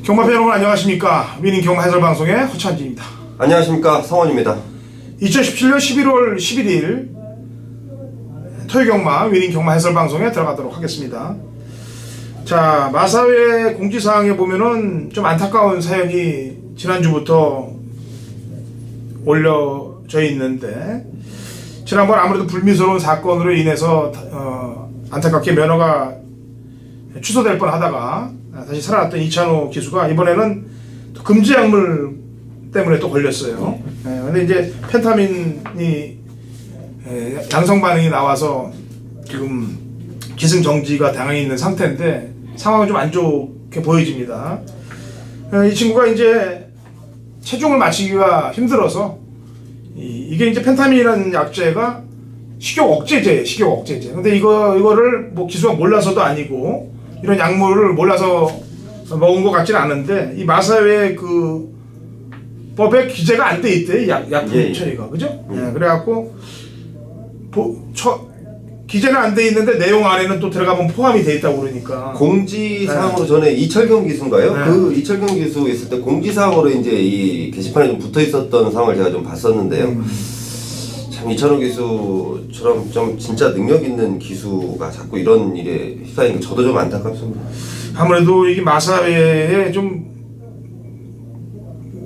경마팬 여러분 안녕하십니까. 위닝 경마 해설 방송의 허찬지입니다. 안녕하십니까. 성원입니다. 2017년 11월 11일 토요경마 위닝 경마 해설 방송에 들어가도록 하겠습니다. 자, 마사회 공지사항에 보면은 좀 안타까운 사연이 지난주부터 올려져 있는데, 지난번 아무래도 불미스러운 사건으로 인해서 안타깝게 면허가 취소될 뻔 하다가 다시 살아났던 이찬호 기수가 이번에는 또 금지 약물 때문에 또 걸렸어요. 근데 이제 펜타민이 양성 반응이 나와서 지금 기승정지가 당해 있는 상태인데 상황은 좀 안 좋게 보여집니다. 이 친구가 이제 체중을 맞추기가 힘들어서 이게 이제 펜타민이라는 약제가 식욕 억제제예요. 식욕 억제제. 근데 이거를 뭐 기수가 몰라서도 아니고 이런 약물을 몰라서 먹은 것 같지는 않은데, 이 마사회 그 법에 기재가 안 돼 있대, 약품 처리가. 그죠? 그래갖고 기재는 안 돼 있는데 내용 안에는 또 들어가면 포함이 돼 있다고 그러니까. 공지사항으로 전에 이철경 기수인가요? 그 이철경 기수 있을 때 공지사항으로 이제 이 게시판에 좀 붙어 있었던 상황을 제가 좀 봤었는데요. 참 이찬호 기수처럼 좀 진짜 능력 있는 기수가 자꾸 이런 일에 휩싸이는 거 저도 좀 안타깝습니다. 아무래도 이게 마사회에 좀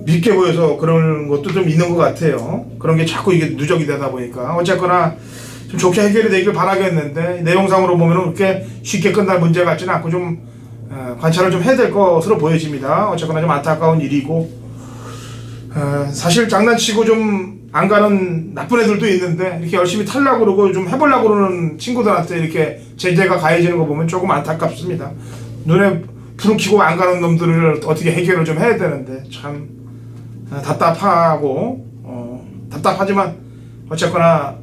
밉게 보여서 그런 것도 좀 있는 것 같아요. 그런 게 자꾸 이게 누적이 되다 보니까. 어쨌거나 좀 좋게 해결이 되길 바라겠는데, 내용상으로 보면은 그렇게 쉽게 끝날 문제 같지는 않고 좀 관찰을 좀 해야 될 것으로 보여집니다. 어쨌거나 좀 안타까운 일이고, 사실 장난치고 좀 안 가는 나쁜 애들도 있는데 이렇게 열심히 타려고 그러고 좀 해보려고 그러는 친구들한테 이렇게 제재가 가해지는 거 보면 조금 안타깝습니다. 눈에 불을 켜고 안 가는 놈들을 어떻게 해결을 좀 해야 되는데 참 답답하고 답답하지만 어쨌거나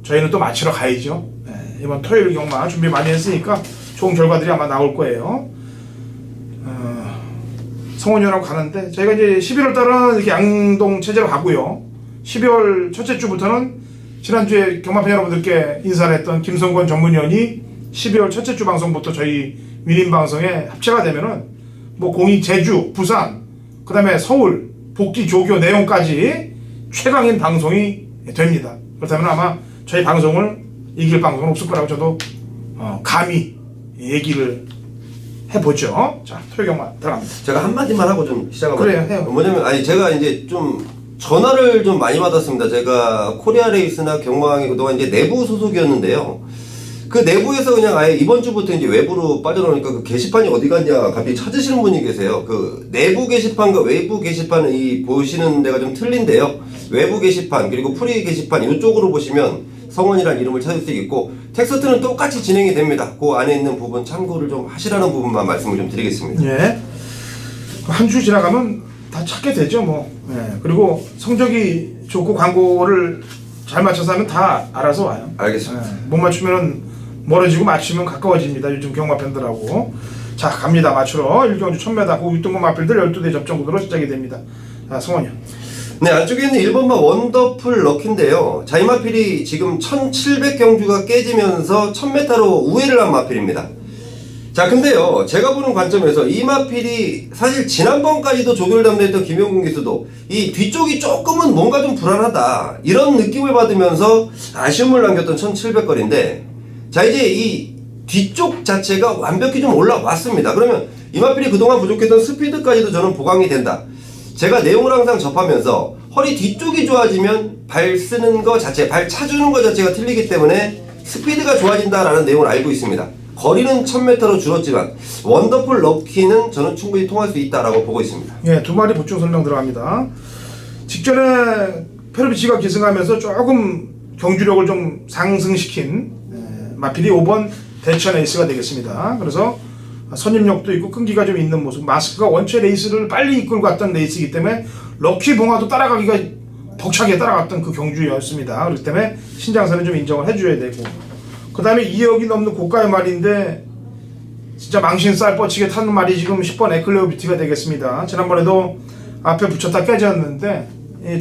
저희는 또 마치러 가야죠. 이번 토요일 경마 준비 많이 했으니까 좋은 결과들이 아마 나올 거예요. 성원이라고 가는데, 저희가 이제 11월 달은 이렇게 양동 체제로 가고요. 12월 첫째 주부터는 지난주에 경마팬 여러분들께 인사를 했던 김성권 전문위원이 12월 첫째 주 방송부터 저희 위닝 방송에 합체가 되면은 뭐 공익 제주, 부산, 그 다음에 서울, 복지 조교 내용까지 최강인 방송이 됩니다. 그렇다면 아마 저희 방송을 이길 방송은 없을 거라고 저도 감히 얘기를 해보죠. 자, 토요경마 들어갑니다. 제가 한마디만 하고 좀 시작하면 그래요, 해요. 뭐냐면 제가 이제 좀 전화를 좀 많이 받았습니다. 제가 코리아 레이스나 경마왕이 그동안 이제 내부 소속이었는데요. 그 내부에서 그냥 아예 이번 주부터 이제 외부로 빠져나오니까 그 게시판이 어디 갔냐 갑자기 찾으시는 분이 계세요. 그 내부 게시판과 외부 게시판은 이 보시는 데가 좀 틀린데요. 외부 게시판 그리고 프리 게시판 이쪽으로 보시면 성원이라는 이름을 찾을 수 있고, 텍스트는 똑같이 진행이 됩니다. 그 안에 있는 부분 참고를 좀 하시라는 부분만 말씀을 좀 드리겠습니다. 예. 한 주 지나가면 다 찾게 되죠, 뭐. 그리고 성적이 좋고 광고를 잘 맞춰서 하면 다 알아서 와요. 알겠습니다. 못 맞추면 멀어지고 맞추면 가까워집니다. 요즘 경마팬들하고. 자, 갑니다. 맞추러 1경주 1000m 고 6등급 마필들 12대 접전구도로 시작이 됩니다. 자, 성원이요. 네, 안쪽에 있는 1번마 원더풀 럭키인데요. 자, 이 마필이 지금 1700경주가 깨지면서 1000m로 우회를 한 마필입니다. 자, 근데요, 제가 보는 관점에서 이 마필이 사실 지난번까지도 조교를 담당했던 김영gun 기수도 이 뒤쪽이 조금은 뭔가 좀 불안하다 이런 느낌을 받으면서 아쉬움을 남겼던 1700거리인데, 자, 이제 이 뒤쪽 자체가 완벽히 좀 올라왔습니다. 그러면 이 마필이 그동안 부족했던 스피드까지도 저는 보강이 된다. 제가 내용을 항상 접하면서 허리 뒤쪽이 좋아지면 발 쓰는 거 자체, 발 차주는 거 자체가 틀리기 때문에 스피드가 좋아진다라는 내용을 알고 있습니다. 거리는 1000m로 줄었지만 원더풀 럭키는 저는 충분히 통할 수 있다라고 보고 있습니다. 예, 두 마리 보충 설명 들어갑니다. 직전에 페르비치가 기승하면서 조금 경주력을 좀 상승시킨 마필이 5번 대천 에이스가 되겠습니다. 그래서 선임력도 있고 끈기가 좀 있는 모습. 마스크가 원체 레이스를 빨리 이끌고 갔던 레이스이기 때문에 럭키 봉화도 따라가기가 벅차게 따라갔던 그 경주였습니다. 그렇기 때문에 신장사는 좀 인정을 해줘야 되고, 그 다음에 2억이 넘는 고가의 말인데 진짜 망신 쌀 뻗치게 타는 말이 지금 10번 에클레오 뷰티가 되겠습니다. 지난번에도 앞에 붙였다 깨졌는데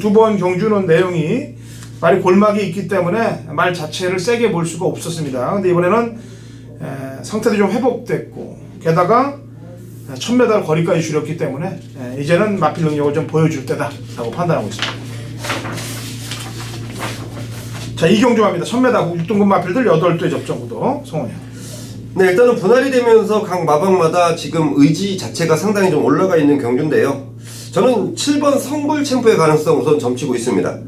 두 번 경주는 내용이 말이 골막이 있기 때문에 말 자체를 세게 볼 수가 없었습니다. 근데 이번에는 상태도 좀 회복됐고, 게다가 1000m 거리까지 줄였기 때문에 이제는 마필 능력을 좀 보여줄 때다라고 판단하고 있습니다. 자, 이경주 갑니다. 1000m 6등급 마필들 8대 접전 구도 성원이요. 네, 일단은 분할이 되면서 각 마방마다 지금 의지 자체가 상당히 좀 올라가 있는 경주인데요. 저는 7번 성불 챔프의 가능성 우선 점치고 있습니다.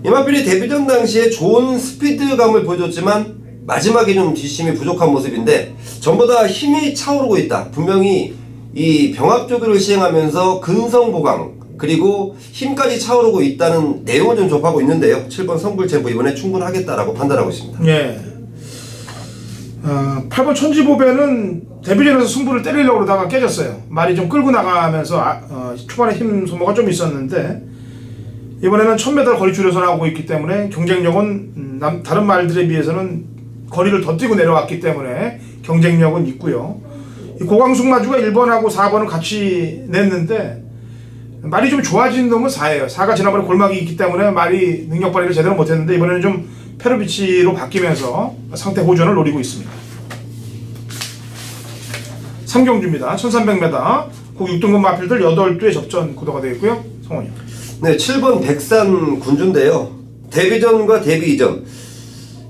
이 마필이 데뷔전 당시에 좋은 스피드감을 보여줬지만 마지막에 좀 뒷심이 부족한 모습인데 전보다 힘이 차오르고 있다. 분명히 이 병합조교를 시행하면서 근성 보강 그리고 힘까지 차오르고 있다는 내용을 좀 접하고 있는데요. 7번 성불 챔프 이번에 충분하겠다라고 판단하고 있습니다. 예. 8번 천지보배는 데뷔전에서 승부를 때리려고 그러다가 깨졌어요. 말이 좀 끌고 나가면서 초반에 힘 소모가 좀 있었는데 이번에는 1000m 거리 줄여서 나오고 있기 때문에 경쟁력은 다른 말들에 비해서는 거리를 더 뛰고 내려왔기 때문에 경쟁력은 있고요. 이 고광숙 마주가 1번하고 4번을 같이 냈는데 말이 좀 좋아진 놈은 4예요. 4가 지난번에 골막이 있기 때문에 말이 능력 발휘를 제대로 못했는데 이번에는 좀 페르비치로 바뀌면서 상태 호전을 노리고 있습니다. 3경주입니다. 1300m 그 6등급 마필들 8대 접전 구도가 되어 있고요. 성원이요. 네, 7번 백산 군주인데요. 데뷔전과 데뷔 이전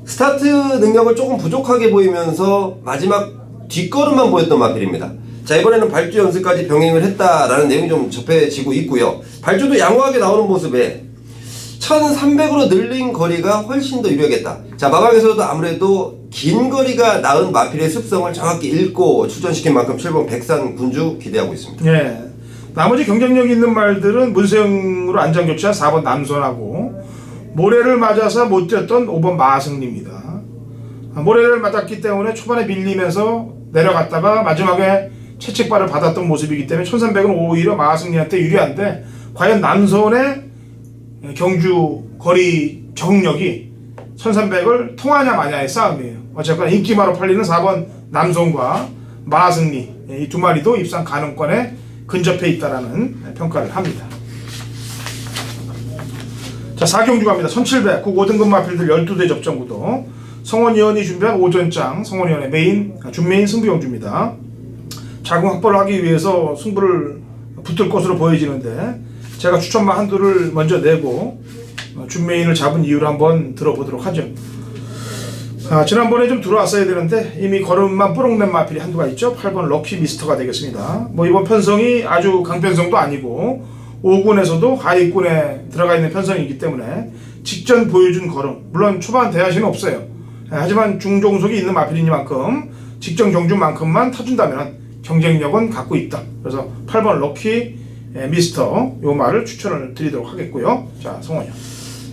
스타트 능력을 조금 부족하게 보이면서 마지막 뒷걸음만 보였던 마필입니다. 자, 이번에는 발주 연습까지 병행을 했다라는 내용이 좀 접해지고 있고요. 발주도 양호하게 나오는 모습에 1300으로 늘린 거리가 훨씬 더 유리하겠다. 자, 마방에서도 아무래도 긴 거리가 나은 마필의 습성을 정확히 읽고 출전시킨 만큼 7번 백산 군주 기대하고 있습니다. 예. 나머지 경쟁력 있는 말들은 문세영으로 안전교체한 4번 남선하고 모래를 맞아서 못 뛰었던 5번 마승리입니다. 모래를 맞았기 때문에 초반에 밀리면서 내려갔다가 마지막에 채찍발을 받았던 모습이기 때문에 1300은 오히려 마승리한테 유리한데 과연 남선의 경주 거리 적응력이 1300을 통하냐 마냐의 싸움이에요. 어쨌거나 인기마로 팔리는 4번 남선과 마승리 이 두 마리도 입상 가능권에 근접해 있다라는 평가를 합니다. 자, 4경주 갑니다. 1700 5등급 마필들 12대 접전 구도 성원위원이 준비한 오전장 성원위원의 메인 준메인 승부 경주입니다. 자금 확보를 하기 위해서 승부를 붙을 것으로 보여지는데 제가 추천마 한두를 먼저 내고 준메인을 잡은 이유를 한번 들어보도록 하죠. 지난번에 좀 들어왔어야 되는데 이미 걸음만 뽀록낸 마필이 한두가 있죠. 8번 럭키 미스터가 되겠습니다. 뭐 이번 편성이 아주 강편성도 아니고 5군에서도 하위군에 들어가 있는 편성이기 때문에 직전 보여준 걸음 물론 초반 대하시는 없어요. 하지만 중종속이 있는 마필이니만큼 직전 경주만큼만 타준다면 경쟁력은 갖고 있다. 그래서 8번 럭키 미스터 요 말을 추천을 드리도록 하겠고요. 자, 성원이요.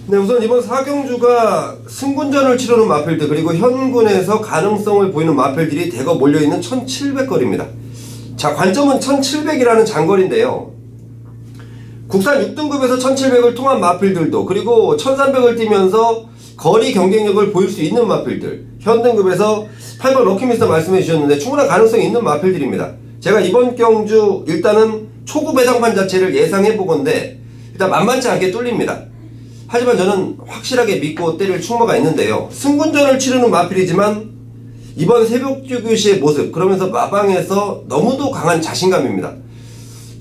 네, 우선 이번 4경주가 승군전을 치르는 마필들 그리고 현군에서 가능성을 보이는 마필들이 대거 몰려있는 1700거리입니다. 자, 관점은 1700이라는 장거리인데요. 국산 6등급에서 1700을 통한 마필들도 그리고 1300을 뛰면서 거리 경쟁력을 보일 수 있는 마필들 현등급에서 8번 럭키미스터 말씀해 주셨는데 충분한 가능성이 있는 마필들입니다. 제가 이번 경주 일단은 초구 배당판 자체를 예상해 보건데 일단 만만치 않게 뚫립니다. 하지만 저는 확실하게 믿고 때릴 충무가 있는데요. 승군전을 치르는 마필이지만 이번 새벽주교시의 모습 그러면서 마방에서 너무도 강한 자신감입니다.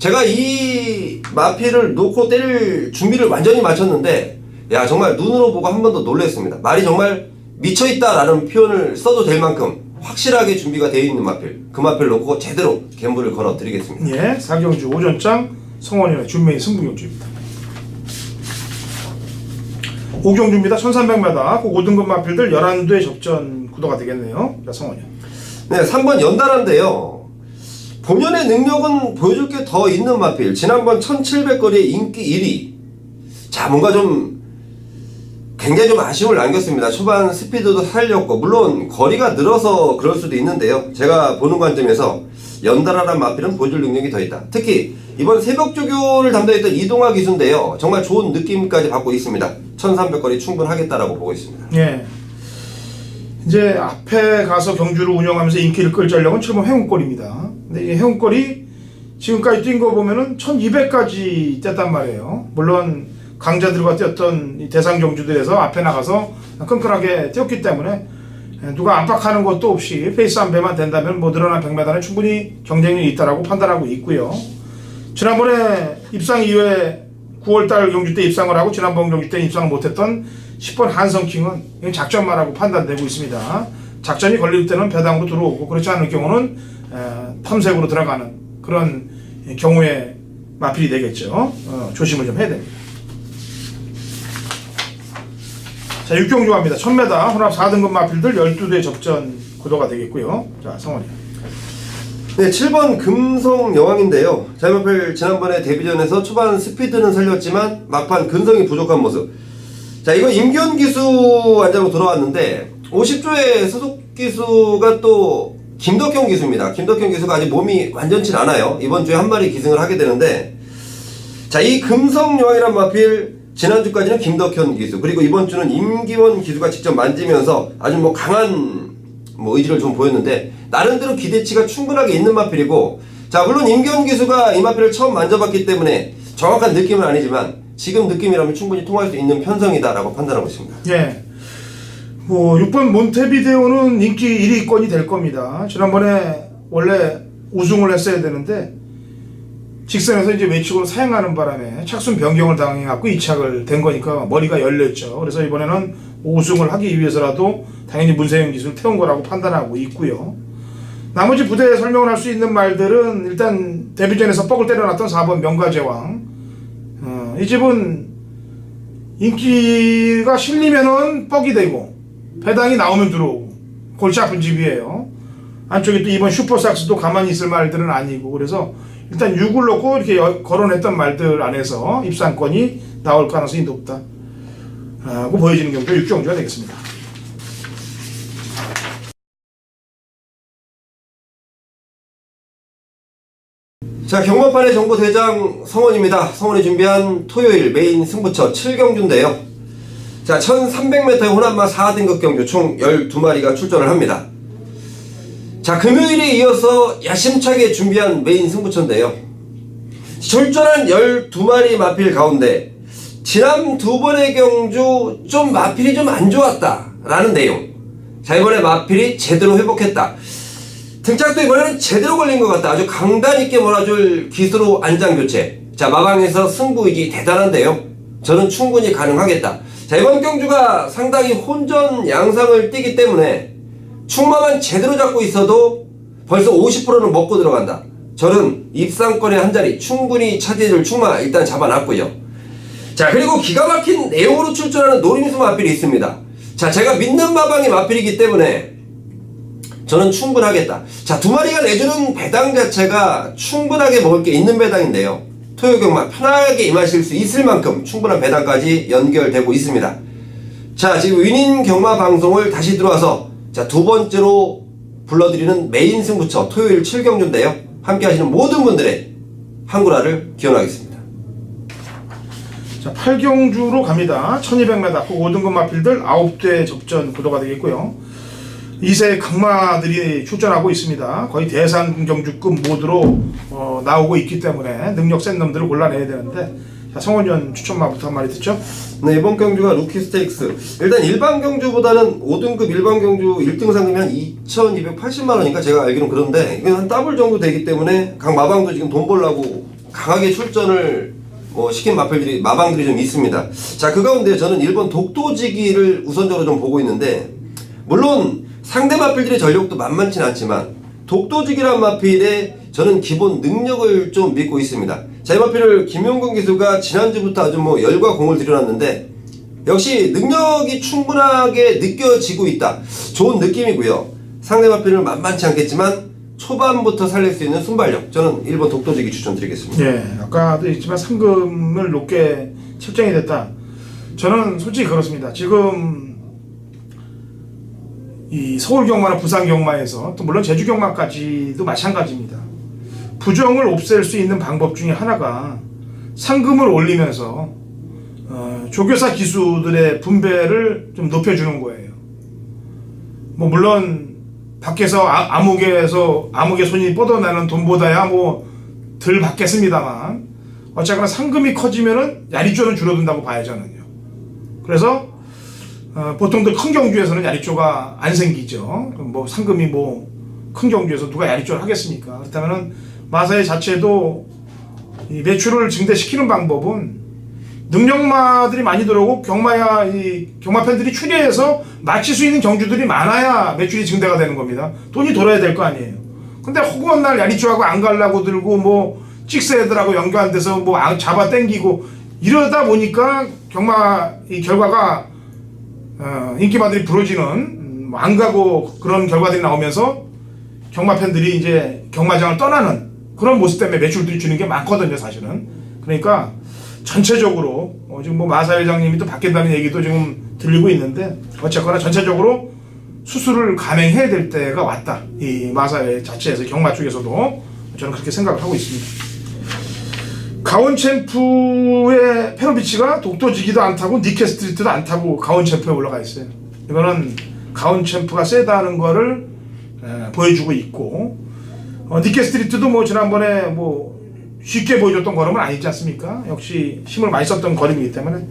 제가 이 마필을 놓고 때릴 준비를 완전히 마쳤는데 야 정말 눈으로 보고 한 번 더 놀랐습니다. 말이 정말 미쳐있다라는 표현을 써도 될 만큼 확실하게 준비가 되어 있는 마필 그 마필 놓고 제대로 갬블을 걸어 드리겠습니다. 예, 4경주 오전장 성원이의 준메인 승부경주입니다. 5경주입니다. 1300m 그 5등급 마필들 11대 접전 구도가 되겠네요. 자, 성원이요. 네, 3번 연달아인데요. 본연의 능력은 보여줄 게 더 있는 마필 지난번 1700거리의 인기 1위 자 뭔가 좀 굉장히 좀 아쉬움을 남겼습니다. 초반 스피드도 살렸고 물론 거리가 늘어서 그럴 수도 있는데요. 제가 보는 관점에서 연달아란 마필은 보여줄 능력이 더 있다. 특히 이번 새벽조교를 담당했던 이동화 기수인데요. 정말 좋은 느낌까지 받고 있습니다. 1300거리 충분하겠다라고 보고 있습니다. 예. 이제 앞에 가서 경주를 운영하면서 인기를 끌 전략은 7번 해운골입니다. 근데 이 해운골이 지금까지 뛴 거 보면은 1200까지 뛰었단 말이에요. 물론 강자들과 뛰었던 이 대상 경주들에서 앞에 나가서 끈끈하게 뛰었기 때문에 누가 압박하는 것도 없이 페이스 한 배만 된다면 뭐 늘어난 100m는 충분히 경쟁력이 있다라고 판단하고 있고요. 지난번에 입상 이후에 9월달 경주 때 입상을 하고 지난번 경주 때 입상을 못했던 10번 한성킹은 작전마라고 판단되고 있습니다. 작전이 걸릴 때는 배당으로 들어오고 그렇지 않을 경우는 탐색으로 들어가는 그런 경우에 마필이 되겠죠. 조심을 좀 해야 됩니다. 자, 6경주 갑니다. 1000m 혼합 4등급 마필들 12대 접전 구도가 되겠고요. 자, 성원이. 네, 7번 금성 여왕인데요. 자이마필 지난번에 데뷔전에서 초반 스피드는 살렸지만 막판 근성이 부족한 모습. 자, 이거 임기현 기수 안장으로 돌아왔는데 50조의 소속 기수가 또 김덕형 기수입니다. 김덕형 기수가 아직 몸이 완전치 않아요. 이번 주에 한 마리 기승을 하게 되는데, 자, 이 금성 여왕이란 마필 지난주까지는 김덕현 기수, 그리고 이번 주는 임기원 기수가 직접 만지면서 아주 뭐 강한 의지를 좀 보였는데 나름대로 기대치가 충분하게 있는 마필이고, 자, 물론 임기원 기수가 이 마필을 처음 만져봤기 때문에 정확한 느낌은 아니지만 지금 느낌이라면 충분히 통할 수 있는 편성이다라고 판단하고 있습니다. 예. 6번 몬테비데오는 인기 1위권이 될 겁니다. 지난번에 원래 우승을 했어야 되는데 직선에서 이제 외측으로 사행하는 바람에 착순 변경을 당해갖고 2착을 된 거니까 머리가 열렸죠. 그래서 이번에는 우승을 하기 위해서라도 당연히 문세영 기수를 태운 거라고 판단하고 있고요. 나머지 부대에 설명을 할 수 있는 말들은 일단 데뷔전에서 뻑을 때려놨던 4번 명가제왕. 이 집은 인기가 실리면은 뻑이 되고 배당이 나오면 들어오고 골치 아픈 집이에요. 안쪽에 또 이번 슈퍼삭스도 가만히 있을 말들은 아니고, 그래서 일단 6을 놓고 이렇게 거론했던 말들 안에서 입상권이 나올 가능성이 높다 고 보여지는 경우가 6경주가 되겠습니다. 자, 경마판의 정보대장 성원입니다. 성원이 준비한 토요일 메인 승부처 7경주인데요. 자, 1300m의 혼합마 4등급 경주 총 12마리가 출전을 합니다. 자, 금요일에 이어서 야심차게 준비한 메인 승부처인데요. 출전한 12마리 마필 가운데 지난 두 번의 경주 좀 마필이 좀 안 좋았다 라는 내용. 자, 이번에 마필이 제대로 회복했다. 등짝도 이번에는 제대로 걸린 것 같다. 아주 강단 있게 몰아줄 기수로 안장 교체. 자, 마방에서 승부이기 대단한데요. 저는 충분히 가능하겠다. 자, 이번 경주가 상당히 혼전 양상을 띠기 때문에 충마만 제대로 잡고 있어도 벌써 50%는 먹고 들어간다. 저는 입상권의 한 자리 충분히 차지해줄 충마 일단 잡아놨고요. 자, 그리고 기가 막힌 내용으로 출전하는 노림수 마필이 있습니다. 자, 제가 믿는 마방이 마필이기 때문에 저는 충분하겠다. 자, 두 마리가 내주는 배당 자체가 충분하게 먹을 게 있는 배당인데요. 토요 경마 편하게 임하실 수 있을 만큼 충분한 배당까지 연결되고 있습니다. 자, 지금 위닝 경마 방송을 다시 들어와서 자, 두 번째로 불러드리는 메인 승부처 토요일 7경주인데요. 함께 하시는 모든 분들의 한구라를 기원하겠습니다. 자, 8경주로 갑니다. 1200m 5등급 마필들 9대 접전 구도가 되겠고요. 2세 강마들이 출전하고 있습니다. 거의 대상 경주급 모드로 나오고 있기 때문에 능력 센 놈들을 골라내야 되는데, 자, 성원전 추천마부터 한 마리 듣죠? 네, 이번 경주가 루키 스테이크스. 일단 일반 경주보다는 5등급 일반 경주 1등 상금이 한 2280만원인가 제가 알기로는 그런데 이건 한 더블 정도 되기 때문에 각 마방도 지금 돈 벌라고 강하게 출전을 시킨 마방들이 좀 있습니다. 자, 그 가운데 저는 1번 독도지기를 우선적으로 좀 보고 있는데, 물론 상대 마필들의 전력도 만만치는 않지만 독도지기란 마필에 저는 기본 능력을 좀 믿고 있습니다. 자, 이 마필을 김용근 기수가 지난주부터 아주 열과 공을 들여놨는데 역시 능력이 충분하게 느껴지고 있다. 좋은 느낌이고요. 상대 마필을 만만치 않겠지만 초반부터 살릴 수 있는 순발력, 저는 1번 독도지기 추천드리겠습니다. 예, 아까도 했지만 상금을 높게 책정이 됐다. 저는 솔직히 그렇습니다. 지금 이 서울 경마나 부산 경마에서 또 물론 제주 경마까지도 마찬가지입니다. 부정을 없앨 수 있는 방법 중에 하나가 상금을 올리면서 조교사 기수들의 분배를 좀 높여주는 거예요. 물론 밖에서 암흑의 손이 뻗어나는 돈보다야 덜 받겠습니다만, 어쨌거나 상금이 커지면은 야리조는 줄어든다고 봐요, 저는요. 그래서 보통들 큰 경주에서는 야리조가 안 생기죠. 뭐 상금이 뭐 큰 경주에서 누가 야리조를 하겠습니까? 그렇다면은 마사회 자체도 이 매출을 증대시키는 방법은 능력마들이 많이 들어오고 경마 팬들이 추리해서 마칠 수 있는 경주들이 많아야 매출이 증대가 되는 겁니다. 돈이 돌아야 될 거 아니에요. 근데 허구한 날 야리조하고 안 갈라고 들고 뭐 찍스 애들하고 연결 안 돼서 뭐 잡아 당기고 이러다 보니까 이 결과가 인기마들이 부러지는 안 가고 그런 결과들이 나오면서 경마 팬들이 이제 경마장을 떠나는 그런 모습 때문에 매출들이 주는 게 많거든요, 사실은. 그러니까 전체적으로 지금 뭐 마사 회장님이 또 바뀐다는 얘기도 지금 들리고 있는데 어쨌거나 전체적으로 수술을 감행해야 될 때가 왔다. 이 마사회 자체에서 경마 쪽에서도 저는 그렇게 생각을 하고 있습니다. 가온챔프의 페로비치가 독도지기도 안 타고 니케스트리트도 안 타고 가온챔프에 올라가 있어요. 이거는 가온챔프가 세다는 거를 보여주고 있고 니케스트리트도 뭐 지난번에 뭐 쉽게 보여줬던 걸음은 아니지 않습니까? 역시 힘을 많이 썼던 걸음이기 때문에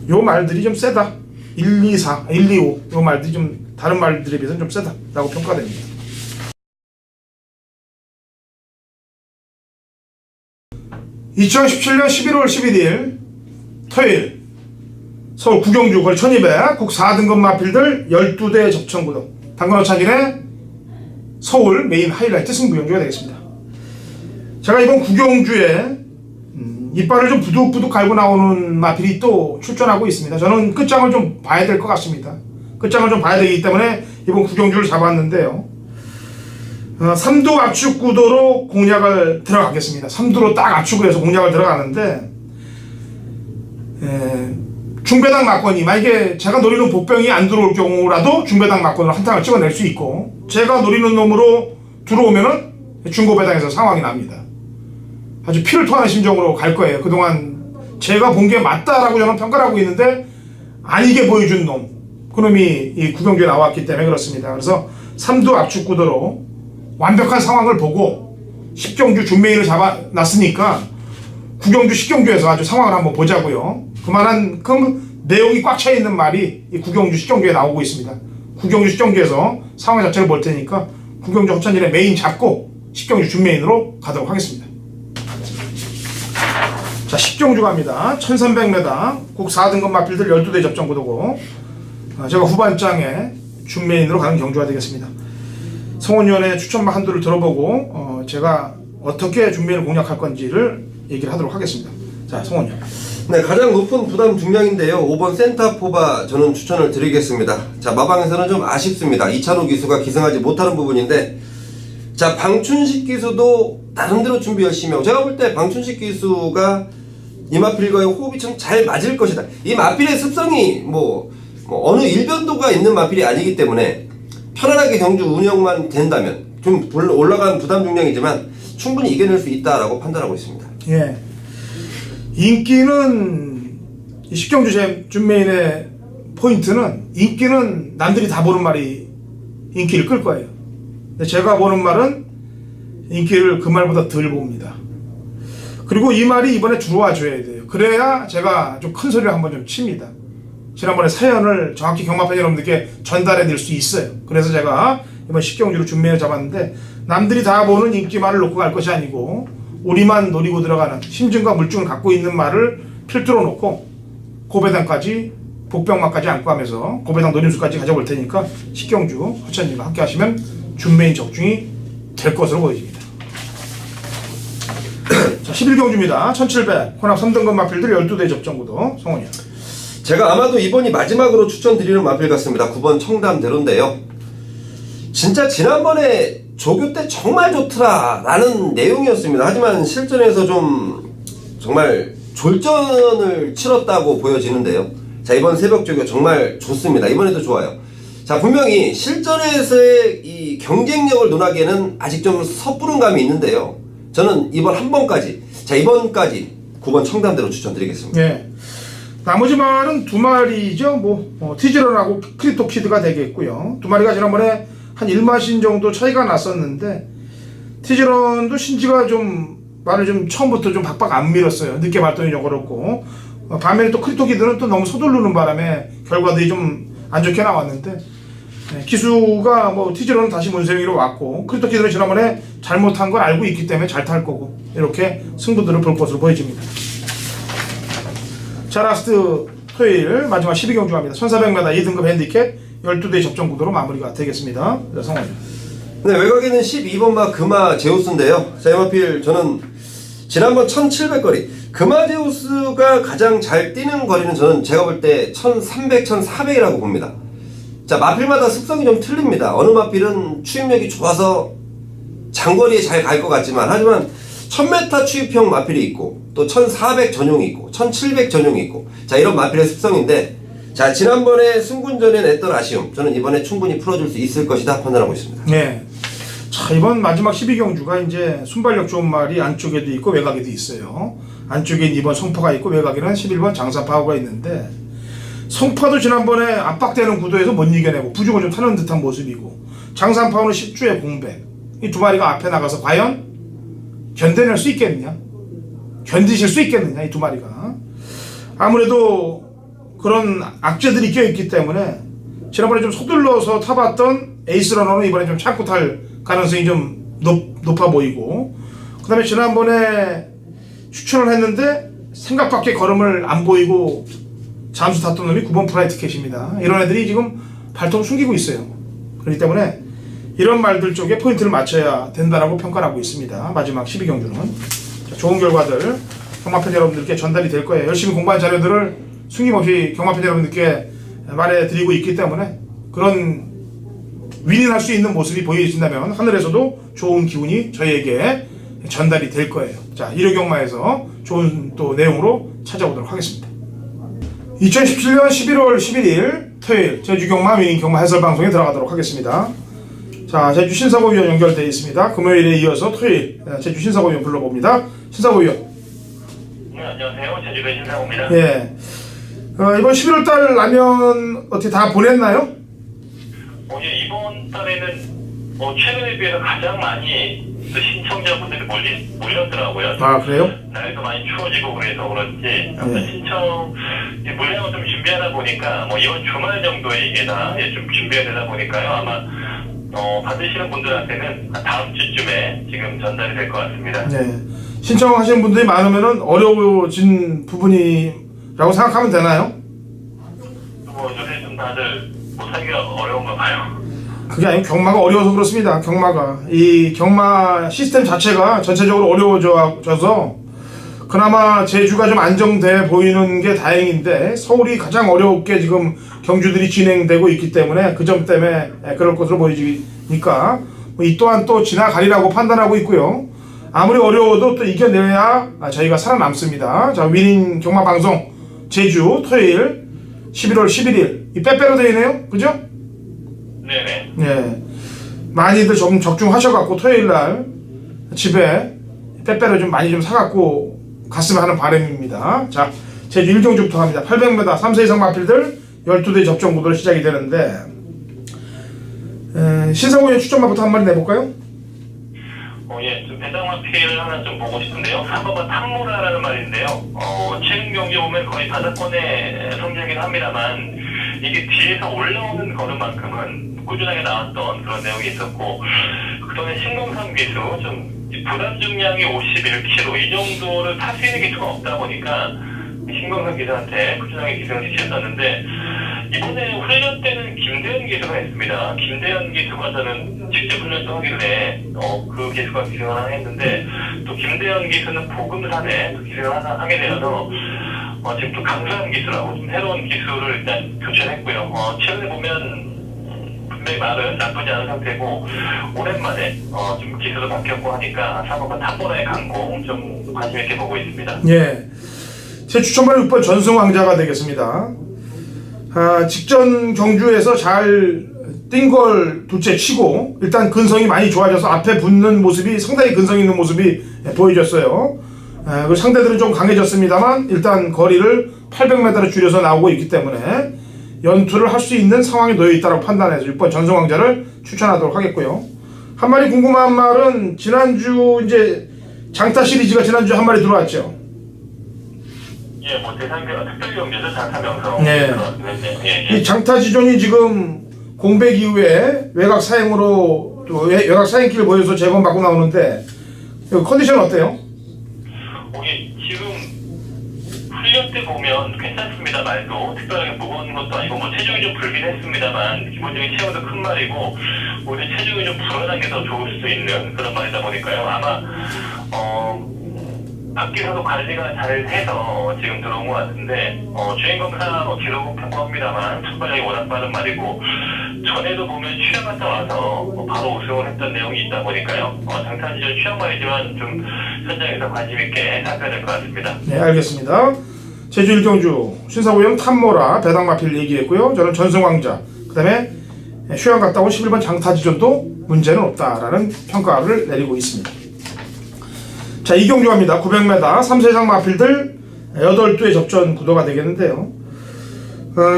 요 말들이 좀 세다. 1, 2, 4, 1, 2, 5 요 말들이 좀 다른 말들에 비해서는 좀 세다라고 평가됩니다. (2017년 11월 11일) 토요일 서울 구경주 거리 1200 국 4등급 마필들 12대 접전구도 당근어차진의 서울 메인 하이라이트 승부경주가 되겠습니다. 제가 이번 구경주에 이빨을 좀 부득부득 갈고 나오는 마필이 또 출전하고 있습니다. 저는 끝장을 좀 봐야 될 것 같습니다. 끝장을 좀 봐야 되기 때문에 이번 구경주를 잡았는데요. 3두 압축 구도로 공략을 들어가겠습니다. 3두로 딱 압축을 해서 공략을 들어가는데 중배당 막건이 만약에 제가 노리는 복병이 안 들어올 경우라도 중배당 막건으로 한탕을 찍어낼 수 있고 제가 노리는 놈으로 들어오면은 중고배당에서 상황이 납니다. 아주 피를 토하는 심정으로 갈 거예요. 그동안 제가 본 게 맞다라고 저는 평가를 하고 있는데 아니게 보여준 놈 그놈이 이 구경주에 나왔기 때문에 그렇습니다. 그래서 3두 압축 구도로 완벽한 상황을 보고 10경주 준메인을 잡아놨으니까 구경주 10경주에서 아주 상황을 한번 보자고요. 그만한 내용이 꽉 차 있는 말이 이 구경주 10경주에 나오고 있습니다. 구경주 10경주에서 상황 자체를 볼 테니까 구경주 허천진의 메인 잡고 10경주 준메인으로 가도록 하겠습니다. 자, 10경주 갑니다. 1300m 국 4등급 마필들 12대 접전 구도고 제가 후반장에 준메인으로 가는 경주가 되겠습니다. 성원위원회 추천마 한두를 들어보고 제가 어떻게 준메인을 공략할 건지를 얘기를 하도록 하겠습니다. 자, 성원위원. 네, 가장 높은 부담 중량인데요. 5번 센터포바 저는 추천을 드리겠습니다. 자, 마방에서는 좀 아쉽습니다. 이찬호 기수가 기승하지 못하는 부분인데 자, 방춘식 기수도 나름대로 준비 열심히 하고 제가 볼 때 방춘식 기수가 이 마필과의 호흡이 참 잘 맞을 것이다. 이 마필의 습성이 뭐 어느 일변도가 있는 마필이 아니기 때문에 편안하게 경주 운영만 된다면 좀 올라간 부담 중량이지만 충분히 이겨낼 수 있다라고 판단하고 있습니다. 예. 인기는 10경주 준메인의 포인트는 인기는 남들이 다 보는 말이 인기를 끌 거예요. 근데 제가 보는 말은 인기를 그 말보다 덜 봅니다. 그리고 이 말이 이번에 들어와 줘야 돼요. 그래야 제가 좀 큰 소리를 한번 좀 칩니다. 지난번에 사연을 정확히 경마팬 여러분들께 전달해 드릴 수 있어요. 그래서 제가 이번 10경주로 준메인을 잡았는데 남들이 다 보는 인기말을 놓고 갈 것이 아니고 우리만 노리고 들어가는 심증과 물증을 갖고 있는 말을 필두로 놓고 고배당까지 복병마까지 안고 하면서 고배당 노림수까지 가져볼 테니까 10경주 허천님과 함께 하시면 준메인 적중이 될 것으로 보여집니다. 자, 11경주입니다. 1700 혼합 3등급 마필들 12대 접전구도 성원이요. 제가 아마도 이번이 마지막으로 추천드리는 마필 같습니다. 9번 청담대로인데요. 진짜 지난번에 조교 때 정말 좋더라 라는 내용이었습니다. 하지만 실전에서 좀 정말 졸전을 치렀다고 보여지는데요. 자, 이번 새벽 조교 정말 좋습니다. 이번에도 좋아요. 자, 분명히 실전에서의 이 경쟁력을 논하기에는 아직 좀 섣부른 감이 있는데요. 저는 이번 한 번까지, 자, 이번까지 9번 청담대로 추천드리겠습니다. 네. 나머지 말은 두 마리죠. 티즈런하고 크리토키드가 되겠고요. 두 마리가 지난번에 한 1마신 정도 차이가 났었는데 티즈런도 신지가 좀 말을 좀 처음부터 좀 박박 안 밀었어요. 늦게 봤더니 좀 그렇고 반면에 또 크리토키드는 또 너무 서두르는 바람에 결과들이 좀 안 좋게 나왔는데 기수가 뭐 티즈로는 다시 문세영이로 왔고 크리스토 키드는 지난번에 잘못한 걸 알고 있기 때문에 잘 탈 거고 이렇게 승부들을 볼 것으로 보여집니다. 자, 라스트 토요일 마지막 12경주 갑니다. 1400m 2등급 핸디캡 12대 접전 구도로 마무리가 되겠습니다. 성원. 네, 외곽에는 12번마 금화 제우스인데요. 자, 이마필 저는 지난번 1700거리 금화 제우스가 가장 잘 뛰는 거리는 저는 제가 볼 때 1300, 1400이라고 봅니다. 자, 마필마다 습성이 좀 틀립니다. 어느 마필은 추입력이 좋아서 장거리에 잘 갈 것 같지만 하지만 1000m 추입형 마필이 있고 또 1400 전용이 있고 1700 전용이 있고 자, 이런 마필의 습성인데 자, 지난번에 승군전에 냈던 아쉬움 저는 이번에 충분히 풀어줄 수 있을 것이다 판단하고 있습니다. 네. 자, 이번 마지막 12경주가 이제 순발력 좋은 말이 안쪽에도 있고 외곽에도 있어요. 안쪽엔 2번 성파가 있고 외곽에는 11번 장사파고가 있는데 성파도 지난번에 압박되는 구도에서 못 이겨내고 부죽을 좀 타는 듯한 모습이고 장사파고는 10주의 공백 이 두 마리가 앞에 나가서 과연 견뎌낼 수 있겠느냐, 견디실 수 있겠느냐, 이 두 마리가. 아무래도 그런 악재들이 껴있기 때문에 지난번에 좀 서둘러서 타봤던 에이스러너는 이번에 좀 참고 탈 가능성이 좀 높아 보이고, 그 다음에 지난번에 추천을 했는데 생각밖에 걸음을 안 보이고 잠수 탔던 놈이 9번 프라이트 캣입니다. 이런 애들이 지금 발톱을 숨기고 있어요. 그렇기 때문에 이런 말들 쪽에 포인트를 맞춰야 된다라고 평가를 하고 있습니다. 마지막 12경주는. 자, 좋은 결과들 경마팬 여러분들께 전달이 될 거예요. 열심히 공부한 자료들을 숨김없이 경마팬 여러분들께 말해드리고 있기 때문에 그런 윈윈할 수 있는 모습이 보여진다면 하늘에서도 좋은 기운이 저희에게 전달이 될 거예요. 자, 일요경마에서 좋은 또 내용으로 찾아오도록 하겠습니다. 2017년 11월 11일 토요일 제주경마 위닝경마 해설방송에 들어가도록 하겠습니다. 자, 제주 신사고위원 연결되어 있습니다. 금요일에 이어서 토요일 제주 신사고위원 불러봅니다. 신사고위원. 네, 안녕하세요. 제주도의 신사고입니다. 예. 이번 11월달 라면 어떻게 다 보냈나요? 예, 이번 달에는 최근에 비해서 가장 많이 신청자분들이 몰렸더라고요. 아, 그래요? 날도 많이 추워지고 그래서 그런지 신청 물량을 좀 준비하다 보니까 이번 주말 정도에 이게 다 좀 준비가 되다 보니까요. 아마 받으시는 분들한테는 다음 주쯤에 지금 전달이 될 것 같습니다. 네. 신청하시는 분들이 많으면은 어려워진 부분이라고 생각하면 되나요? 요새 좀 다들 못 사기가 어려운가 봐요. 그게 아니고 경마가 어려워서 그렇습니다. 경마가 이 경마 시스템 자체가 전체적으로 어려워져서 그나마 제주가 좀 안정돼 보이는 게 다행인데 서울이 가장 어렵게 지금 경주들이 진행되고 있기 때문에 그 점 때문에 그럴 것으로 보이니까 이 또한 또 지나가리라고 판단하고 있고요. 아무리 어려워도 또 이겨내야 저희가 살아남습니다. 자, 위닝 경마 방송 제주 토요일 11월 11일 이 빼빼로 데이네요, 그죠? 네네. 예, 많이들 좀 적중하셔갖고 토요일날 집에 빼빼로 좀 많이 좀 사갖고 갔으면 하는 바람입니다. 자, 제주 1경주부터 합니다. 800m 3세 이상 마필들 12대 접전 구도로 시작이 되는데 신사고의 추천마부터 한 마리 내볼까요? 예, 좀 배당마 피해를 하나 좀 보고 싶은데요. 3번은 탕무라라는 말인데요. 최근 경기 보면 거의 5건의 성장이긴 합니다만 이게 뒤에서 올라오는 걸음만큼은 꾸준하게 나왔던 그런 내용이 있었고, 그다음에 신공선 기수 좀 부담 중량이 51kg 이 정도를 탈 수 있는 기수가 없다 보니까 신공선 기수한테 꾸준하게 기승을 시켰었는데, 이번에 훈련 때는 김대현 기수가 있습니다. 김대현 기수가 저는 직접 훈련도 하길래 그 기수가 기승을 하나 했는데, 또 김대현 기수는 보금산에 기승을 하나 하게 되어서 지금 또 강수한 기수라고 좀 새로운 기수를 일단 교체했고요. 최근에 보면 분명히 말은 나쁘지 않은 상태고 오랜만에 좀 기수도 바뀌었고 하니까 3번과 탑보라의 강공 좀 관심 있게 보고 있습니다. 예, 제 추천마는 6번 전승왕자가 되겠습니다. 직전 경주에서 잘 뛴 걸 둘째 치고 일단 근성이 많이 좋아져서 앞에 붙는 모습이 상당히 근성 있는 모습이 보여졌어요. 그 상대들은 좀 강해졌습니다만 일단 거리를 800m로 줄여서 나오고 있기 때문에 연투를 할 수 있는 상황에 놓여 있다고 판단해서 6번 전승왕자를 추천하도록 하겠고요. 한 마리 궁금한 말은 지난주 이제 장타 시리즈가 지난주 한 마리 들어왔죠. 예, 뭐 대상경 특별 경기에서 장타 명성. 네. 예. 이 장타지존이 지금 공백 이후에 외곽 사행으로 또 외곽 사행길을 보여서 재검받고 나오는데 컨디션 어때요? 예, 지금 훈련 때 보면 괜찮습니다. 말도 특별하게 무거운 것도 아니고 뭐 체중이 좀 불긴 했습니다만 기본적인 체형도 큰 말이고 오히려 체중이 좀 불어난 게 더 좋을 수 있는 그런 말이다 보니까요. 아마 밖에서도 관리가 잘 해서 지금 들어온 것 같은데 주행검사 기록은 평범합니다만 출발력이 워낙 빠른 말이고 전에도 보면 취향 갔다 와서 바로 우승을 했던 내용이 있다 보니까요. 장타 시절 취향 말이지만 좀 현장에서 관심 있게 살펴야 될 것 같습니다. 네, 알겠습니다. 제주 1경주 신사고용 탐모라 배당마필 얘기했고요. 저는 전승왕자 그 다음에 휴양 갔다 온 11번 장타지존도 문제는 없다라는 평가를 내리고 있습니다. 자, 2경주 갑니다. 900m 3세상 마필들 8두의 접전 구도가 되겠는데요.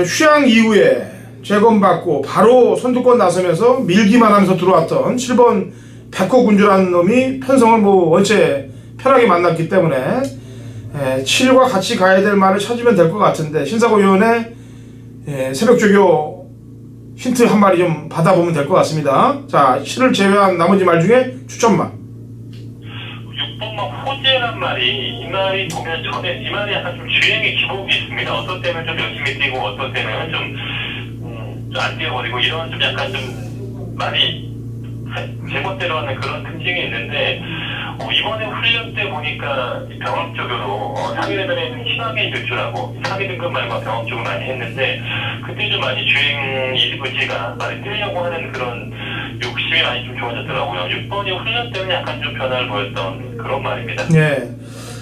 휴양 이후에 재검받고 바로 선두권 나서면서 밀기만 하면서 들어왔던 7번 백호군주라는 놈이 편성을 뭐 원체 편하게 만났기 때문에 7과 같이 가야 될 말을 찾으면 될 것 같은데 신사고위원의 새벽조교 힌트 한 마리 좀 받아보면 될 것 같습니다. 자, 7을 제외한 나머지 말 중에 추천말. 6번만 호재란 말이 이 말이 보면 전에 이 말이 약간 좀 주행의 기복이 있습니다. 어떤 때는 좀 열심히 뛰고 어떤 때는 좀 안 뛰어버리고 이런 좀 약간 좀 말이 제멋대로 하는 그런 특징이 있는데 이번에 훈련 때 보니까 병합적으로 상위 레벨에는 희망의 질주라고 상위 등급 말고 병합적으로 많이 했는데 그때 좀 많이 주행 의지가 많이 뛰려고 하는 그런 욕심이 많이 좀 좋아졌더라고요. 6번이 훈련 때는 약간 좀 변화를 보였던 그런 말입니다. 네.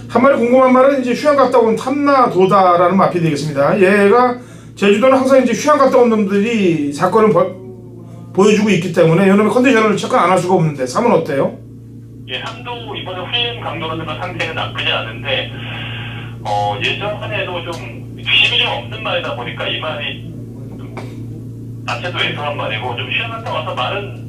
한 마리 궁금한 말은 이제 휴양 갔다 온 탐나도다라는 마필이 되겠습니다. 얘가 제주도는 항상 이제 휴양 갔다 온 놈들이 사건을 보여주고 있기 때문에 이놈의 컨디션을 체크 안 할 수가 없는데 3은 어때요? 예, 3도 이번에 훈련 강도라든가 상태는 나쁘지 않은데 예전에도 좀 주심이 좀 없는 말이다 보니까 이 말이 자체도 애소한 말이고 좀 휴양 갔다 와서 말은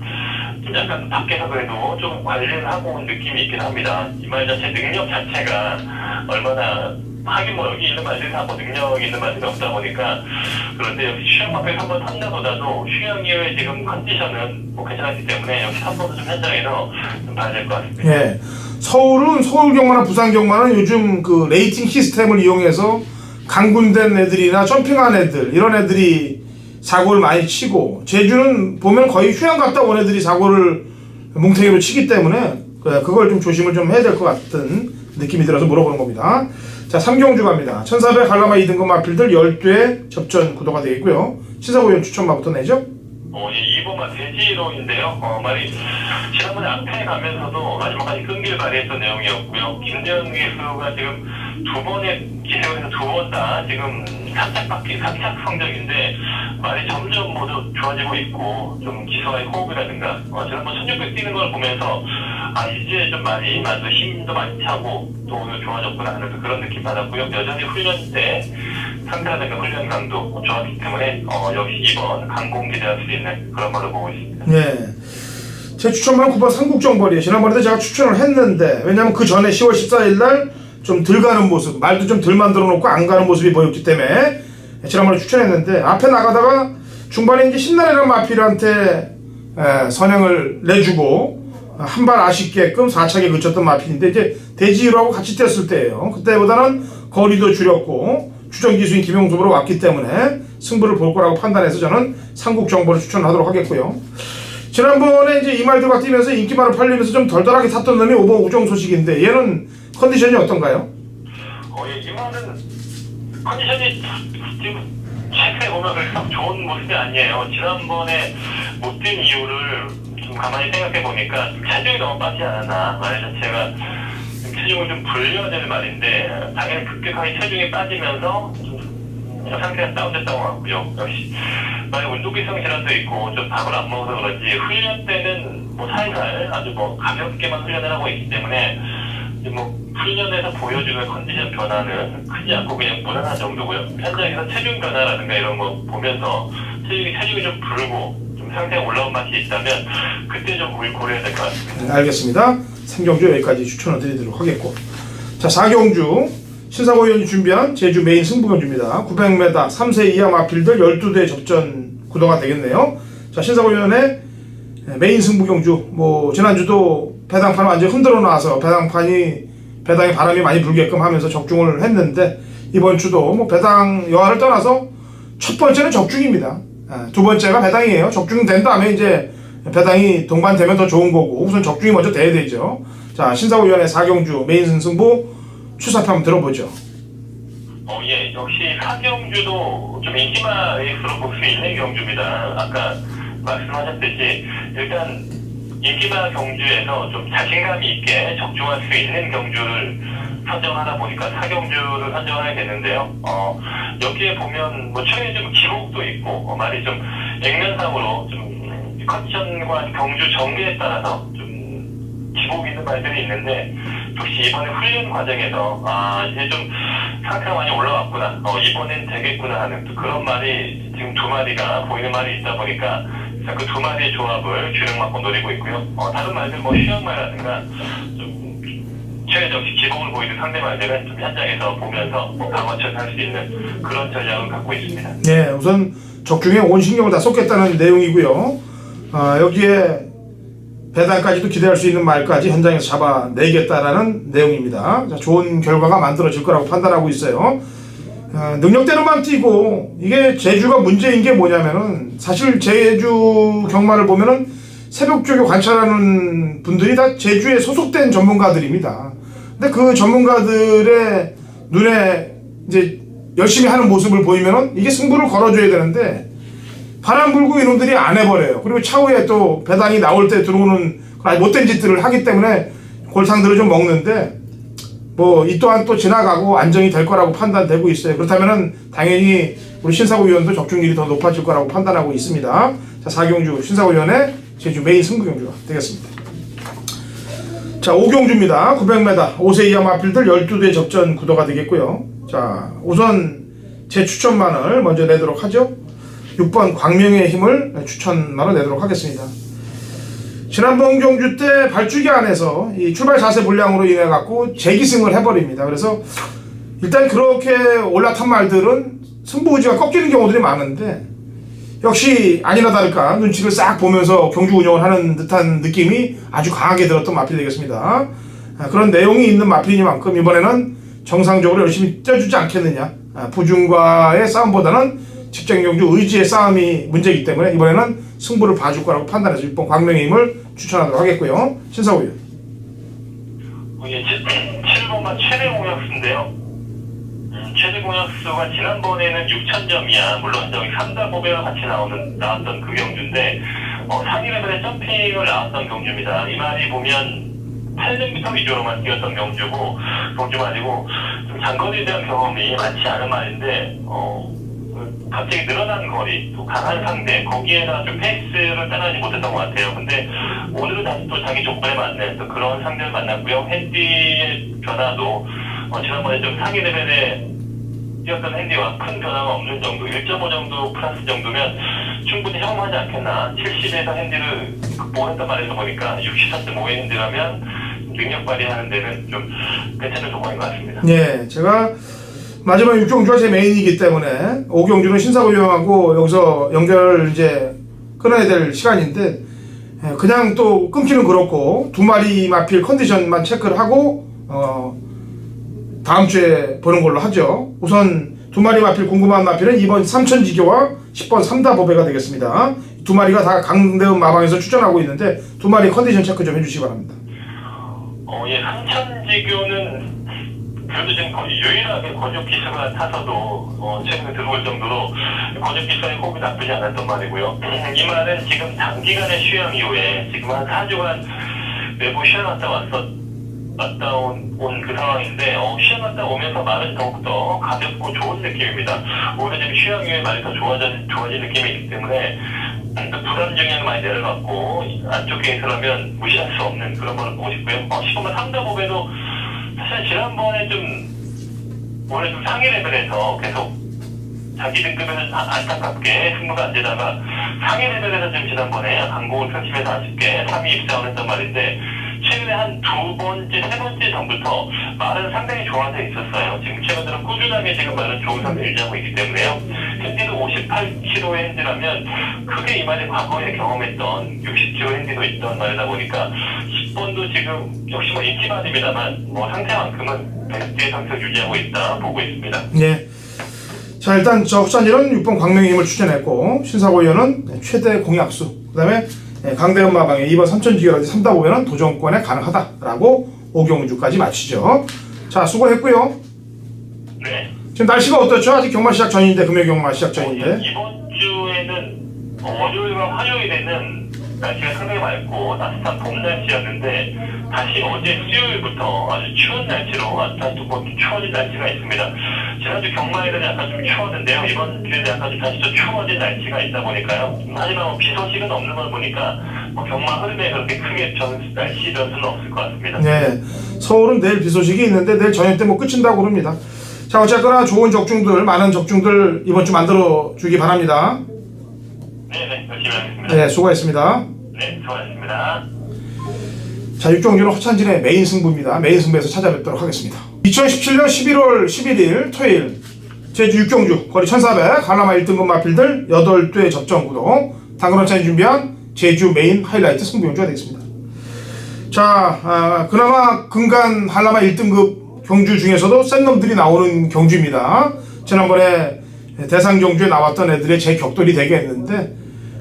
좀 약간 밖에서 그래도 좀 관리를 하고 온 느낌이 있긴 합니다. 이 말 자체 능력 자체가 얼마나 하긴 뭐 여기 있는 말들이 다 뭐 능력이 있는 말들이 없다 보니까 그런데 역시 휴양 앞에 한번 탐나보다도 휴양 이후에 지금 컨디션은 뭐 괜찮았기 때문에 역시 한 번 더 좀 현장에서 좀 봐야 될 것 같습니다. 예. 서울은 서울 경마나 부산 경마는 요즘 그 레이팅 시스템을 이용해서 강군된 애들이나 점핑한 애들 이런 애들이 사고를 많이 치고 제주는 보면 거의 휴양 갔다 온 애들이 사고를 뭉탱이로 치기 때문에 그걸 좀 조심을 좀 해야 될 것 같은 느낌이 들어서 물어보는 겁니다. 자, 3경주 갑니다. 1400 갈라마 2등급 마필들 12의 접전 구도가 되겠고요. 시사고위원 추천마부터 내죠? 예, 2번만 돼지로인데요. 말이 지난번에 앞에 가면서도 마지막까지 끈기를 발휘했던 내용이었고요. 김대현 기수가 지금 두 번의 기세에서 두 번 다 지금 3착 성적인데 말이 점점 모두 좋아지고 있고 좀 기수와의 호흡이라든가 지난번 1600 뛰는 걸 보면서 이제 좀 많이 만도 힘도 많이 차고 또 오늘 좋아졌구나 하는 그런 느낌 받았고요. 여전히 훈련 때 상태라든가 훈련 강도 좋았기 때문에 역시 2번 강공 기대할 수 있는 그런 걸로 보고 있습니다. 네. 제 추천말은 9번 삼국정벌이에요. 지난번에도 제가 추천을 했는데 왜냐면 그 전에 10월 14일 날 좀 덜 가는 모습, 말도 좀 덜 만들어 놓고 안 가는 모습이 보였기 때문에 지난번에 추천했는데 앞에 나가다가 중반에 이제 신나래라는 마필한테 선행을 내주고 한 발 아쉽게끔 4착에 그쳤던 마필인데 이제 대지로하고 같이 뛰었을 때예요. 그때보다는 거리도 줄였고 주전기수인 김용섭으로 왔기 때문에 승부를 볼 거라고 판단해서 저는 삼국정벌을 추천하도록 하겠고요. 지난번에 이제 이 말들과 뛰면서 인기말을 팔리면서 좀 덜덜하게 탔던 놈이 5번 우정소식인데 얘는 컨디션이 어떤가요? 이 말은 컨디션이 지금 최근에 보면 그렇게 좋은 모습이 아니에요. 지난번에 못 뛴 이유를 좀 가만히 생각해 보니까 체중이 너무 빠지지 않았나. 말 자체가 체중을 좀 불려야 되는 말인데 당연히 급격하게 체중이 빠지면서 상태가 다운됐다고 하고요. 역시 만약 운동기성 질환도 있고 좀 밥을 안 먹어서 그런지 훈련 때는 뭐 살살 아주 뭐 가볍게만 훈련을 하고 있기 때문에 이제 뭐 훈련에서 보여주는 컨디션 변화는 크지 않고 그냥 무난한 정도고요. 현장에서 체중 변화라든가 이런 거 보면서 체중이 좀 불고 좀 상태가 올라온 맛이 있다면 그때 좀 고려해야 될 것 같습니다. 네, 알겠습니다. 3경주 여기까지 추천을 드리도록 하겠고 자 4경주 신사고 위원이 준비한 제주 메인 승부 경주입니다. 900m 3세 이하 마필들 12대 접전 구도가 되겠네요. 자, 신사고 위원의 메인 승부 경주. 뭐 지난주도 배당판 완전히 흔들어 놔서 배당에 바람이 많이 불게끔 하면서 적중을 했는데, 이번 주도 뭐 배당 여하를 떠나서 첫 번째는 적중입니다. 두 번째가 배당이에요. 적중이 된 다음에 이제 배당이 동반되면 더 좋은 거고, 우선 적중이 먼저 돼야 되죠. 자, 신사고 위원의 4경주 메인 승부 추사표 한번 들어보죠. 예, 역시 사경주도 좀 인기마 레이스로 볼 수 있는 경주입니다. 아까 말씀하셨듯이 일단 인기마 경주에서 좀 자신감이 있게 적중할 수 있는 경주를 선정하다 보니까 사경주를 선정하게 됐는데요. 여기에 보면 뭐 최근에 좀 기록도 있고 말이 좀 액면상으로 좀 컨디션과 경주 전개에 따라서 좀 기복 있는 말들이 있는데, 역시 이번에 훈련 과정에서 이제 좀 상태가 많이 올라왔구나, 이번엔 되겠구나 하는 또 그런 말이 지금 두 마리가 보이는 말이 있다 보니까 그 두 마리의 조합을 균형 맞고 노리고 있고요. 다른 말들 뭐 휴양말이라든가 좀 최적 기복을 보이는 상대 말들은 좀 현장에서 보면서 방어 처리할 수 있는 그런 전략을 갖고 있습니다. 네, 우선 적중에 온 신경을 다 쏟겠다는 내용이고요. 여기에 배당까지도 기대할 수 있는 말까지 현장에서 잡아내겠다라는 내용입니다. 자, 좋은 결과가 만들어질 거라고 판단하고 있어요. 능력대로만 뛰고, 이게 제주가 문제인 게 뭐냐면은, 사실 제주 경마를 보면은 새벽 쪽에 관찰하는 분들이 다 제주에 소속된 전문가들입니다. 근데 그 전문가들의 눈에 이제 열심히 하는 모습을 보이면은 이게 승부를 걸어줘야 되는데, 바람 불고 이놈들이 안 해버려요. 그리고 차후에 또 배당이 나올 때 들어오는 아주 못된 짓들을 하기 때문에 골탕들을 좀 먹는데, 뭐 이 또한 또 지나가고 안정이 될 거라고 판단되고 있어요. 그렇다면은 당연히 우리 신사고 위원도 적중률이 더 높아질 거라고 판단하고 있습니다. 자, 4경주 신사고 위원의 제주 메인 승부 경주가 되겠습니다. 자, 5경주입니다. 900m 5세 이하 마필들 12대 접전 구도가 되겠고요. 자, 우선 제 추천만을 먼저 내도록 하죠. 6번 광명의 힘을 추천만을 내도록 하겠습니다. 지난번 경주 때 발주기 안에서 이 출발 자세 불량으로 인해 갖고 재기승을 해버립니다. 그래서 일단 그렇게 올라탄 말들은 승부 의지가 꺾이는 경우들이 많은데, 역시 아니나 다를까 눈치를 싹 보면서 경주 운영을 하는 듯한 느낌이 아주 강하게 들었던 마필이 되겠습니다. 그런 내용이 있는 마필이니만큼 이번에는 정상적으로 열심히 뛰어주지 않겠느냐. 부중과의 싸움보다는 직전 경주 의지의 싸움이 문제이기 때문에 이번에는 승부를 봐줄 거라고 판단해서 6번 광명의 힘을 추천하도록 하겠고요. 신사고 위원. 7번만 최대 공약수인데요. 최대 공약수가 지난번에는 6,000점이야. 물론 저기 3다 보배와 같이 나왔던 그 경주인데, 상위 레벨의 점핑을 나왔던 경주입니다. 이 말이 보면 800m 위주로만 뛰었던 경주가 아니고 좀 장거리에 대한 경험이 많지 않은 말인데, 갑자기 늘어난 거리, 또 강한 상대, 거기에다 좀 페이스를 따라하지 못했던 것 같아요. 근데 오늘은 다시 또 자기 조건에 맞는 또 그런 상대를 만났고요. 핸디의 변화도 지난번에 좀 상위 레벨에 뛰었던 핸디와 큰 변화가 없는 정도, 1.5 정도 플러스 정도면 충분히 성공하지 않겠나. 70에서 핸디를 극복했단 말에서 보니까 64.5의 핸디라면 능력 발휘하는 데는 좀 괜찮은 조건인 것 같습니다. 네, 제가 마지막 6경주가 제 메인이기 때문에 5경주는 신사고 위원하고 여기서 연결을 이제 끊어야 될 시간인데, 그냥 또 끊기는 그렇고 두 마리 마필 컨디션만 체크를 하고 다음 주에 보는 걸로 하죠. 우선 두 마리 마필 궁금한 마필은 2번 삼천지교와 10번 삼다보배가 되겠습니다. 두 마리가 다 강대음 마방에서 출전하고 있는데 두 마리 컨디션 체크 좀 해주시기 바랍니다. 삼천지교는 그래도 지금 거의 유일하게 권역 기수가 타서도 최근에 들어올 정도로 권역 기수의 호흡이 나쁘지 않았던 말이고요. 이 말은 지금 단기간의 휴양 이후에 지금 한 4주간 외부 휴양 갔다 온 그 상황인데, 휴양 갔다 오면서 말은 더욱더 가볍고 좋은 느낌입니다. 오히려 지금 휴양 이후에 말이 더 좋아진 느낌이 있기 때문에 부담 영향이 많이 내려갔고 안쪽 게이트라면 무시할 수 없는 그런 걸 보고 싶고요. 10번만 상다보배도 사실 지난번에 올해 좀 상위 레벨에서 계속 자기 등급에는 안타깝게 승부가 안 되다가 상위 레벨에서 지금 지난번에 강공을 펼치면서 아쉽게 3위 입상을 했단 말인데, 최근에 한 두 번째, 세 번째 전부터 말은 상당히 좋아져 있었어요. 지금 최근 들어 꾸준하게 지금 말은 좋은 상태 유지하고 있기 때문에요. 핸디도 58kg의 핸디라면 크게 이 말이 과거에 경험했던 60kg 핸디도 있던 말이다 보니까 10번도 지금 역시 뭐 인기만입니다만 뭐 상태만큼은 베스트의 상태를 유지하고 있다 보고 있습니다. 예. 자, 일단 저 후찬진은 6번 광명님을 추천했고, 신사고 의원은 최대 공약수, 그 다음에 강대현 마방에 2번 삼천지결까지 3다 보면은 도전권에 가능하다라고 오경주까지 마치죠. 자, 수고했고요. 네. 지금 날씨가 어떻죠? 아직 경마 시작 전인데, 금요 경마 시작 전인데. 이번 주에는 월요일과 화요일에는 날씨가 상당히 맑고 따뜻한 봄 날씨였는데 다시 어제 수요일부터 아주 추운 날씨로 다시 또 추워진 날씨가 있습니다. 지난주 경마에는 약간 좀 추웠는데요. 이번 주에는 약간 좀 다시 좀 추워진 날씨가 있다 보니까요. 하지만 뭐 비 소식은 없는 걸 보니까 뭐 경마 흐름에 그렇게 크게 날씨 변수는 없을 것 같습니다. 네. 서울은 내일 비 소식이 있는데 내일 저녁 때 뭐 끝인다고 그럽니다. 자, 어쨌거나 좋은 적중들, 많은 적중들 이번 주 만들어 주기 바랍니다. 네네, 열심히 하겠습니다. 네, 수고하셨습니다. 네, 수고하셨습니다. 자, 육종주는 허찬진의 메인 승부입니다. 메인 승부에서 찾아뵙도록 하겠습니다. 2017년 11월 11일 토요일 제주 육종주 거리 1400 한라마 1등급 마필들 8대 접전 구도 당근원찬이 준비한 제주 메인 하이라이트 승부 용주가 되겠습니다. 자, 그나마 근간 한라마 1등급 경주 중에서도 센 놈들이 나오는 경주입니다. 지난번에 대상 경주에 나왔던 애들의 제 격돌이 되겠는데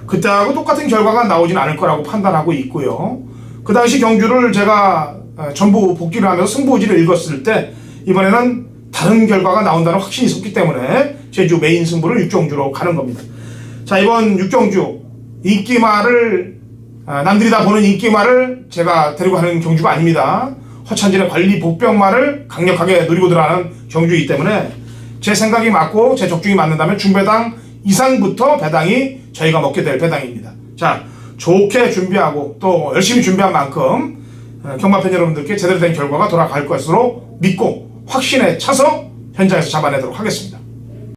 그때하고 똑같은 결과가 나오진 않을 거라고 판단하고 있고요. 그 당시 경주를 제가 전부 복귀를 하면서 승부지를 읽었을 때 이번에는 다른 결과가 나온다는 확신이 있었기 때문에 제주 메인 승부를 육경주로 가는 겁니다. 자, 이번 육경주 인기말을 남들이 다 보는 인기말을 제가 데리고 하는 경주가 아닙니다. 허찬진의 관리 복병말을 강력하게 누리고 들어가는 경주이기 때문에 제 생각이 맞고 제 적중이 맞는다면 중배당 이상부터 배당이 저희가 먹게 될 배당입니다. 자, 좋게 준비하고 또 열심히 준비한 만큼 경마팬 여러분들께 제대로 된 결과가 돌아갈 것으로 믿고 확신에 차서 현장에서 잡아내도록 하겠습니다.